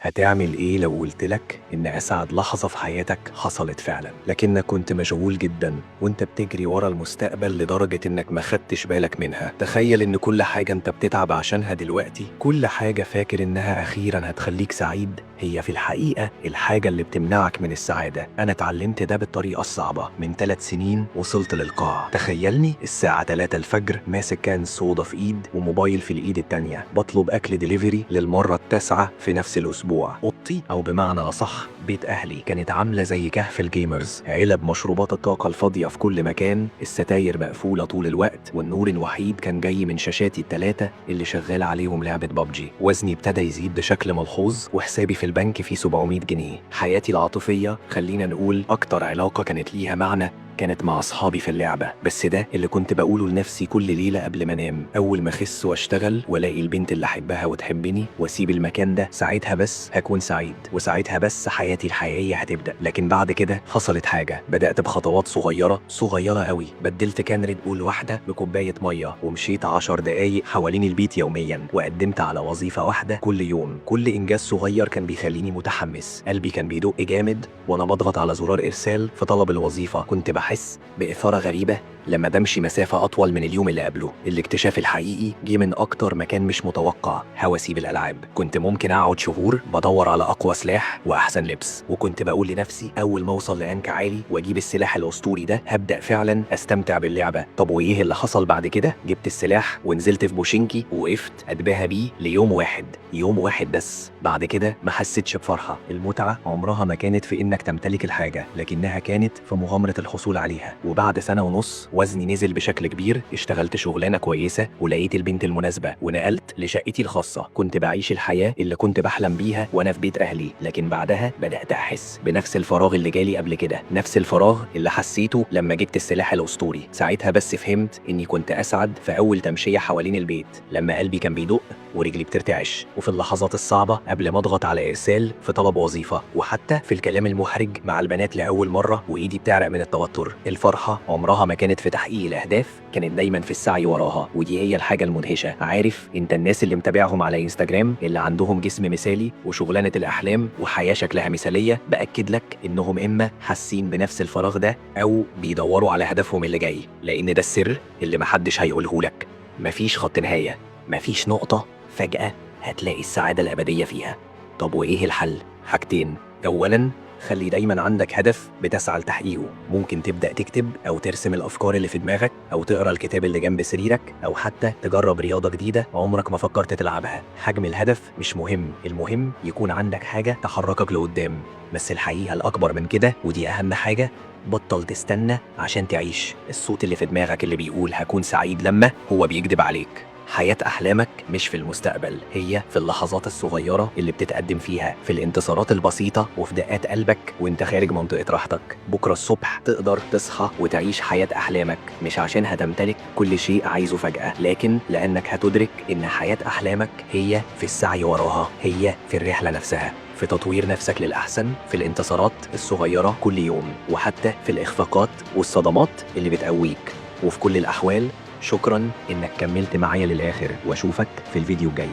هتعمل ايه لو قلتلك ان اسعد لحظة في حياتك حصلت فعلا، لكنك كنت مشغول جدا وانت بتجري ورا المستقبل لدرجة انك ما خدتش بالك منها؟ تخيل ان كل حاجة انت بتتعب عشانها دلوقتي، كل حاجة فاكر انها اخيرا هتخليك سعيد، هي في الحقيقة الحاجة اللي بتمنعك من السعادة. انا اتعلمت ده بالطريقة الصعبة. من 3 سنين وصلت للقاع. تخيلني الساعة 3 الفجر ماسك كان صودا في ايد وموبايل في الايد التانية، بطلب اكل دليفري للمرة التاسعة في نفس الاسبوع. اوضتي او بمعنى اصح بيت اهلي كانت عامله زي كهف الجيمرز، علب مشروبات الطاقه الفاضيه في كل مكان، الستاير مقفوله طول الوقت، والنور الوحيد كان جاي من شاشاتي الثلاثه اللي شغال عليهم لعبه ببجي. وزني ابتدى يزيد بشكل ملحوظ وحسابي في البنك فيه 700 جنيه. حياتي العاطفيه، خلينا نقول اكتر علاقه كانت ليها معنى، كانت مع أصحابي في اللعبة. بس ده اللي كنت بقوله لنفسي كل ليلة قبل ما أنام. أول ما أخس وأشتغل وألاقي البنت اللي أحبها وتحبني وأسيب المكان ده، ساعتها بس هكون سعيد، وساعتها بس حياتي الحقيقية هتبدأ. لكن بعد كده حصلت حاجة. بدأت بخطوات صغيرة قوي. بدلت كان ريد بول واحدة بكوباية مية، ومشيت 10 دقايق حوالين البيت يوميا، وقدمت على وظيفة واحدة كل يوم. كل إنجاز صغير كان بيخليني متحمس، قلبي كان بيدق جامد وأنا بضغط على زرار إرسال في طلب الوظيفة. كنت بحس بإثارة غريبة لما بمشي مسافة أطول من اليوم اللي قبله. الاكتشاف الحقيقي جه من أكتر مكان مش متوقع، هوسي بالألعاب. كنت ممكن أقعد شهور بدور على أقوى سلاح وأحسن لبس، وكنت بقول لنفسي أول ما أوصل لأنك عالي وأجيب السلاح الأسطوري ده هبدأ فعلا أستمتع باللعبة. طب وإيه اللي حصل بعد كده؟ جبت السلاح ونزلت في بوشينكي ووقفت أتباهى بيه ليوم واحد، يوم واحد بس. بعد كده ما حسيتش بفرحة. المتعة عمرها ما كانت في إنك تمتلك الحاجة، لكنها كانت في مغامرة الحصول عليها. وبعد سنة ونص وزني نزل بشكل كبير، اشتغلت شغلانة كويسة ولقيت البنت المناسبة ونقلت لشقتي الخاصة. كنت بعيش الحياة اللي كنت بحلم بيها وانا في بيت اهلي. لكن بعدها بدأت احس بنفس الفراغ اللي جالي قبل كده، نفس الفراغ اللي حسيته لما جبت السلاح الاسطوري. ساعتها بس فهمت اني كنت اسعد في اول تمشية حوالين البيت، لما قلبي كان بيدق ورجلي بترتعش، وفي اللحظات الصعبة قبل ما اضغط على ارسال في طلب وظيفة، وحتى في الكلام المحرج مع البنات لأول مرة وايدي بتعرق من التوتر. الفرحة عمرها ما كانت في تحقيق الاهداف، كانت دايما في السعي وراها. ودي هي الحاجة المدهشة. عارف انت الناس اللي متابعهم على انستجرام اللي عندهم جسم مثالي وشغلانة الاحلام وحياة شكلها مثالية، بأكد لك انهم اما حاسين بنفس الفراغ ده او بيدوروا على هدفهم اللي جاي. لان ده السر اللي محدش هيقوله لك. مفيش خط نهاية، مفيش نقطة فجأة هتلاقي السعادة الأبدية فيها. طب وإيه الحل؟ حاجتين. أولاً، خلي دايماً عندك هدف بتسعى لتحقيقه. ممكن تبدأ تكتب أو ترسم الأفكار اللي في دماغك، أو تقرأ الكتاب اللي جنب سريرك، أو حتى تجرب رياضة جديدة عمرك ما فكرت تلعبها. حجم الهدف مش مهم، المهم يكون عندك حاجة تحركك لقدام. بس الحقيقة الأكبر من كده، ودي أهم حاجة، بطل تستنى عشان تعيش. الصوت اللي في دماغك اللي بيقول هكون سعيد لما، هو بيكذب عليك. حياة أحلامك مش في المستقبل، هي في اللحظات الصغيرة اللي بتتقدم فيها، في الانتصارات البسيطة وفي دقات قلبك وانت خارج منطقة راحتك. بكرة الصبح تقدر تصحى وتعيش حياة أحلامك، مش عشان هتمتلك كل شيء عايزه فجأة، لكن لأنك هتدرك إن حياة أحلامك هي في السعي وراها، هي في الرحلة نفسها، في تطوير نفسك للأحسن، في الانتصارات الصغيرة كل يوم، وحتى في الإخفاقات والصدمات اللي بتقويك. وفي كل الأحوال، شكراً إنك كملت معايا للآخر، وأشوفك في الفيديو الجاي.